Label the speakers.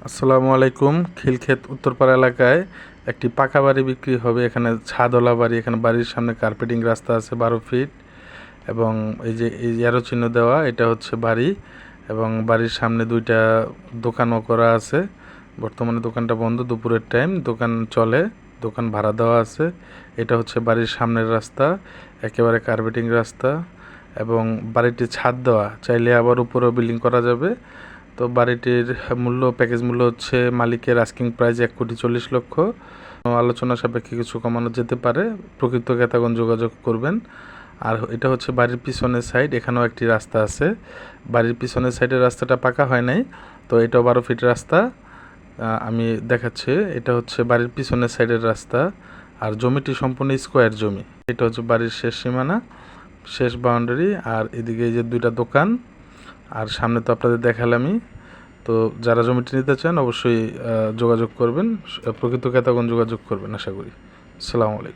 Speaker 1: আসসালামু আলাইকুম। খিলক্ষেত উত্তরপাড়া এলাকায় একটি পাকা বাড়ি বিক্রি হবে। এখানে ছাদওয়ালা বাড়ি, এখানে বাড়ির সামনে কার্পেটিং রাস্তা আছে 12 ফিট, এবং এই অ্যারো চিহ্ন দেওয়া, এটা হচ্ছে বাড়ি। এবং বাড়ির সামনে দুইটা দোকানও করা আছে। বর্তমানে দোকানটা বন্ধ, দুপুরের টাইম, দোকান চলে, দোকান ভাড়া দেওয়া আছে। এটা হচ্ছে বাড়ির সামনের রাস্তা, একেবারে কার্পেটিং রাস্তা, এবং বাড়িটি ছাদ দেওয়া, চাইলে আবার উপরেও বিল্ডিং করা যাবে। তো বাড়িটির প্যাকেজ মূল্য হচ্ছে মালিকের আস্কিং প্রাইস 1,40,00,000। আলোচনা সাপেক্ষে কিছু কমানো যেতে পারে। প্রকৃত ক্রেতাগণ যোগাযোগ করবেন। আর এটা হচ্ছে বাড়ির পিছনের সাইড, এখানেও একটি রাস্তা আছে। বাড়ির পিছনের সাইডের রাস্তাটা পাকা হয় নাই, তো এটাও 12 ফিট রাস্তা। আমি দেখাচ্ছি, এটা হচ্ছে বাড়ির পিছনের সাইডের রাস্তা। আর জমিটি সম্পূর্ণ স্কোয়ার জমি। এটা হচ্ছে বাড়ির শেষ সীমানা, শেষ বাউন্ডারি। আর এদিকে এই যে দুইটা দোকান, আর সামনে তো আপনাদের দেখালামই। তো যারা জমিটি নিতে চান অবশ্যই যোগাযোগ করবেন, প্রকৃত ক্রেতাগণ যোগাযোগ করবেন আশা করি। আসসালামু আলাইকুম।